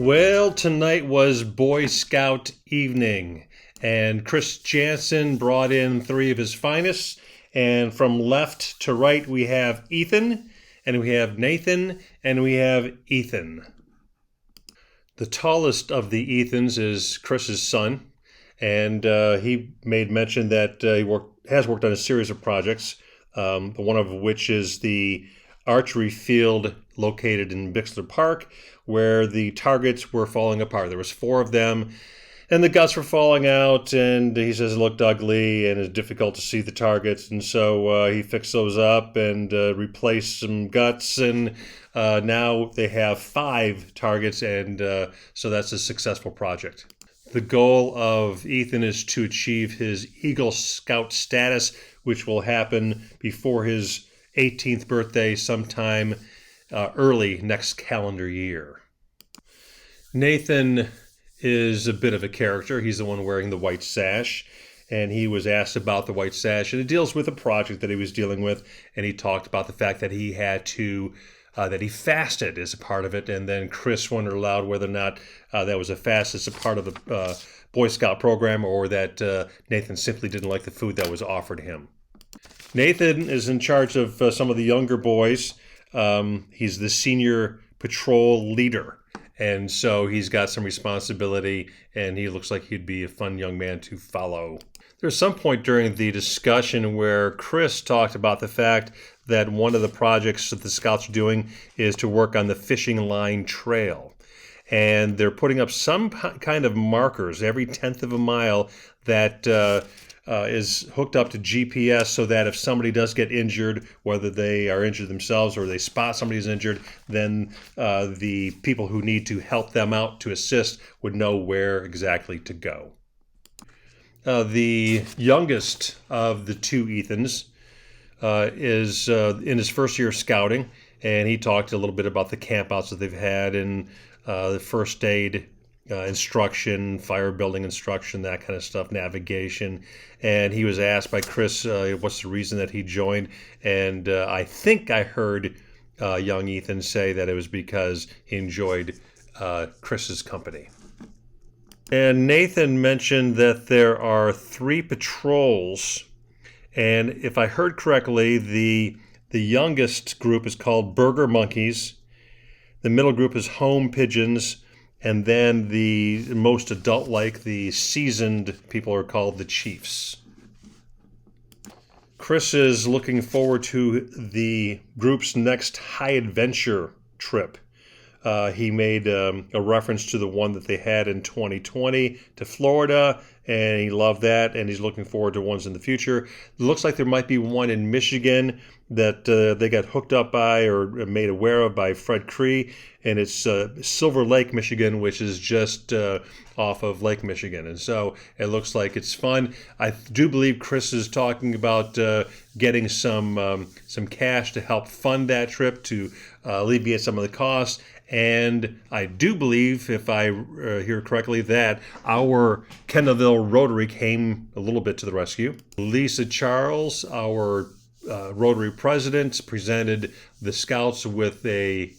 Well, tonight was Boy Scout evening, and Chris Jansen brought in three of his finest. And from left to right, we have Ethan, and we have Nathan, and we have Ethan. The tallest of the Ethans is Chris's son, and he made mention that he has worked on a series of projects, one of which is the archery field located in Bixler Park, where the targets were falling apart. There was 4 of them, and the guts were falling out, and he says it looked ugly and it's difficult to see the targets, and so he fixed those up and replaced some guts, and now they have 5 targets, and so that's a successful project. The goal of Ethan is to achieve his Eagle Scout status, which will happen before his 18th birthday sometime early next calendar year. Nathan is a bit of a character. He's the one wearing the white sash, and he was asked about the white sash, and it deals with a project that he was dealing with, and he talked about the fact that he had to that he fasted as a part of it, and then Chris wondered aloud whether or not that was a fast as a part of the Boy Scout program, or that Nathan simply didn't like the food that was offered him. Nathan is in charge of some of the younger boys. He's the senior patrol leader, and so he's got some responsibility, and he looks like he'd be a fun young man to follow. There's some point during the discussion where Chris talked about the fact that one of the projects that the Scouts are doing is to work on the fishing line trail. And they're putting up some kind of markers every 1/10 of a mile that is hooked up to GPS, so that if somebody does get injured, whether they are injured themselves or they spot somebody who's injured, then the people who need to help them out to assist would know where exactly to go. The youngest of the 2 Ethans is in his first year of scouting, and he talked a little bit about the campouts that they've had and the first aid instruction, fire building instruction, that kind of stuff, navigation. And he was asked by Chris what's the reason that he joined, and I think I heard young Ethan say that it was because he enjoyed Chris's company. And Nathan mentioned that there are 3 patrols, and if I heard correctly, the youngest group is called Burger Monkeys, the middle group is Home Pigeons, and then the most adult-like, the seasoned people are called the Chiefs. Chris is looking forward to the group's next high adventure trip. He made a reference to the one that they had in 2020 to Florida, and he loved that, and he's looking forward to ones in the future. It looks like there might be one in Michigan that they got hooked up by or made aware of by Fred Cree, and it's Silver Lake, Michigan, which is just off of Lake Michigan. And so it looks like it's fun. I do believe Chris is talking about getting some cash to help fund that trip to alleviate some of the costs. And I do believe, if I hear correctly, that our Kendallville Rotary came a little bit to the rescue. Lisa Charles, our Rotary president, presented the Scouts with a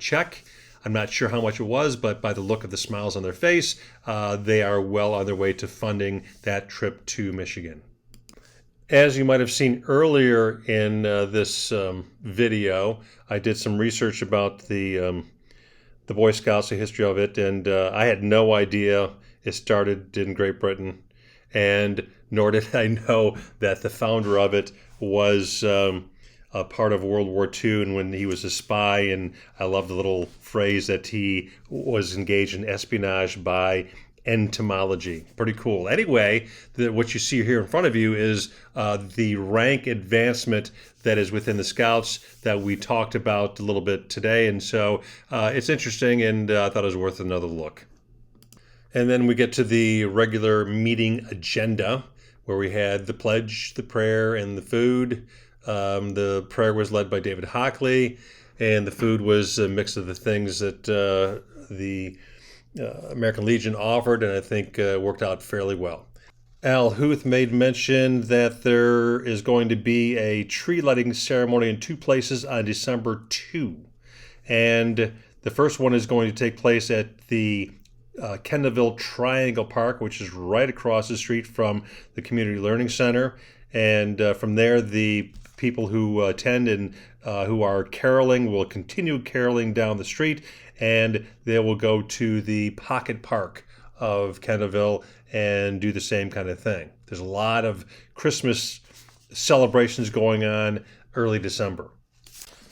check. I'm not sure how much it was, but by the look of the smiles on their face, they are well on their way to funding that trip to Michigan. As you might have seen earlier in this video, I did some research about the Boy Scouts, the history of it, and I had no idea it started in Great Britain, and nor did I know that the founder of it was a part of World War II, and when he was a spy, and I love the little phrase that he was engaged in espionage by entomology. Pretty cool. Anyway, what you see here in front of you is the rank advancement that is within the Scouts that we talked about a little bit today, and so it's interesting, and I thought it was worth another look. And then we get to the regular meeting agenda, where we had the pledge, the prayer, and the food. The prayer was led by David Hockley, and the food was a mix of the things that the American Legion offered, and I think worked out fairly well. Al Huth made mention that there is going to be a tree lighting ceremony in 2 places on December 2. And The first one is going to take place at the Kendallville Triangle Park, which is right across the street from the Community Learning Center. And from there, the people who attend and who are caroling will continue caroling down the street, and they will go to the Pocket Park of Kendallville and do the same kind of thing. There's a lot of Christmas celebrations going on early December.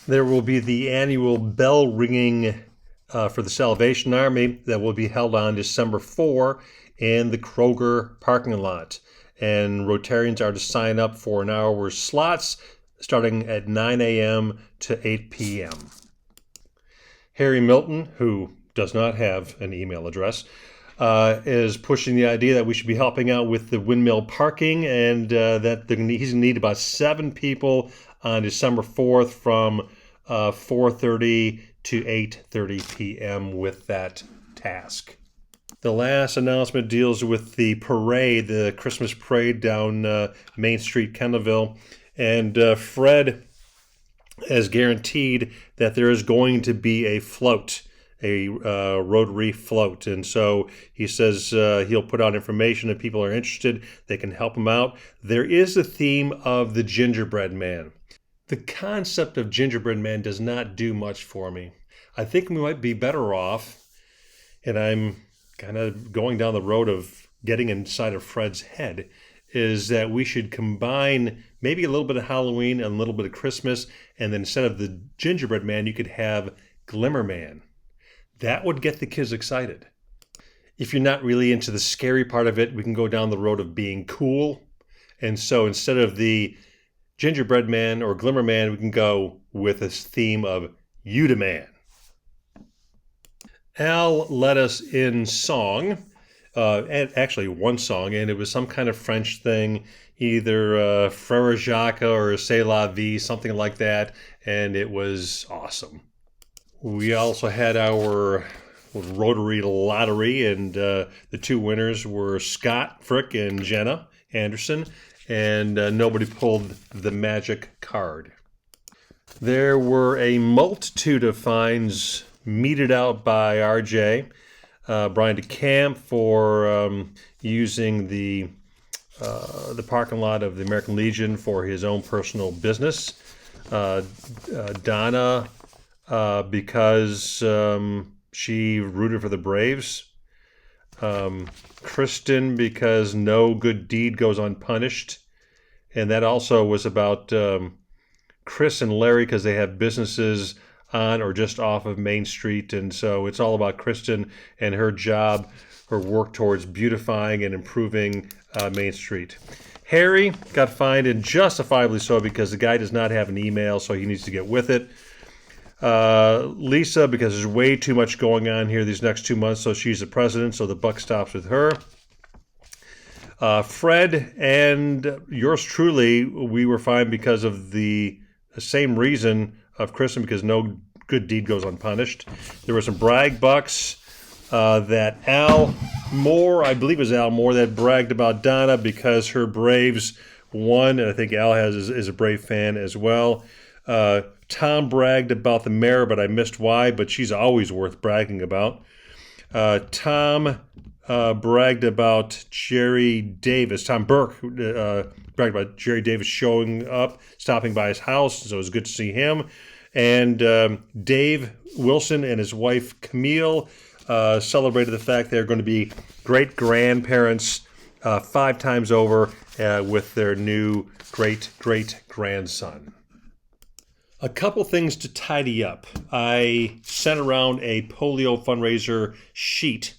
There will be the annual bell ringing for the Salvation Army that will be held on December 4 in the Kroger parking lot. And Rotarians are to sign up for an hour's slots starting at 9 a.m. to 8 p.m. Harry Milton, who does not have an email address, is pushing the idea that we should be helping out with the windmill parking, and that he's going to need about 7 people on December 4th from 4:30 to 8:30 p.m. with that task. The last announcement deals with the parade, the Christmas parade down Main Street, Kendallville. And Fred has guaranteed that there is going to be a float, a Rotary float. And so he says he'll put out information if people are interested. They can help him out. There is a theme of the gingerbread man. The concept of gingerbread man does not do much for me. I think we might be better off, and I'm kind of going down the road of getting inside of Fred's head, is that we should combine maybe a little bit of Halloween and a little bit of Christmas, and then instead of the gingerbread man, you could have Glimmer Man. That would get the kids excited. If you're not really into the scary part of it, we can go down the road of being cool. And so instead of the gingerbread man or Glimmer Man, we can go with this theme of Yuda Man. Al led us in song, and actually one song, and it was some kind of French thing, either Frere Jacques or C'est la vie, something like that, and it was awesome. We also had our Rotary Lottery, and the 2 winners were Scott Frick and Jenna Anderson, and nobody pulled the magic card. There were a multitude of fines meted out by RJ, Brian DeCamp, for using the parking lot of the American Legion for his own personal business. Donna, because she rooted for the Braves. Kristen, because no good deed goes unpunished. And that also was about Chris and Larry, because they have businesses on or just off of Main Street. And so it's all about Kristen and her job, her work towards beautifying and improving Main Street. Harry got fined, and justifiably so, because the guy does not have an email, so he needs to get with it. Lisa, because there's way too much going on here these next 2 months, so she's the president, so the buck stops with her. Fred and yours truly, we were fined because of the same reason of Kristen, because no good deed goes unpunished. There were some brag bucks that Al Moore, I believe it was Al Moore, that bragged about Donna because her Braves won, and I think Al is a Brave fan as well. Tom bragged about the mayor, but I missed why, but she's always worth bragging about. Tom bragged about Jerry Davis. Tom Burke bragged about Jerry Davis showing up, stopping by his house, so it was good to see him. And Dave Wilson and his wife Camille celebrated the fact they're going to be great-grandparents 5 times over with their new great-great-grandson. A couple things to tidy up. I sent around a polio fundraiser sheet,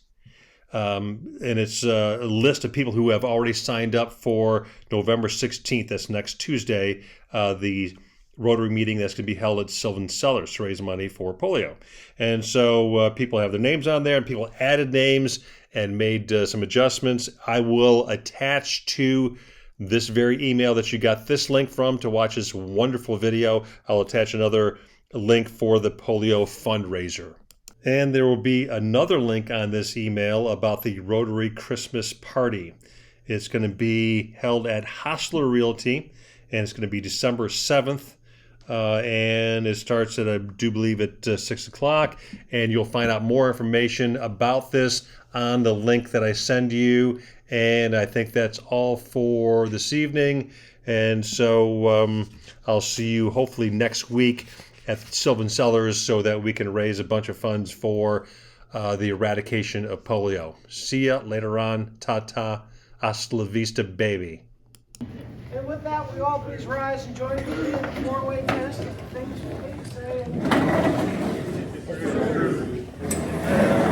and it's a list of people who have already signed up for November 16th. That's next Tuesday, the Rotary meeting that's going to be held at Sylvan Cellars to raise money for polio. And so people have their names on there, and people added names and made some adjustments. I will attach to this very email that you got this link from to watch this wonderful video. I'll attach another link for the polio fundraiser. And there will be another link on this email about the Rotary Christmas Party. It's going to be held at Hostler Realty, and it's going to be December 7th and it starts at, I do believe, at 6 o'clock. And you'll find out more information about this on the link that I send you. And I think that's all for this evening. And so I'll see you hopefully next week at Sylvan Cellars so that we can raise a bunch of funds for the eradication of polio. See ya later on. Ta-ta. Hasta la vista, baby. And with that, we all please rise and join me in the four-way test. Things we say.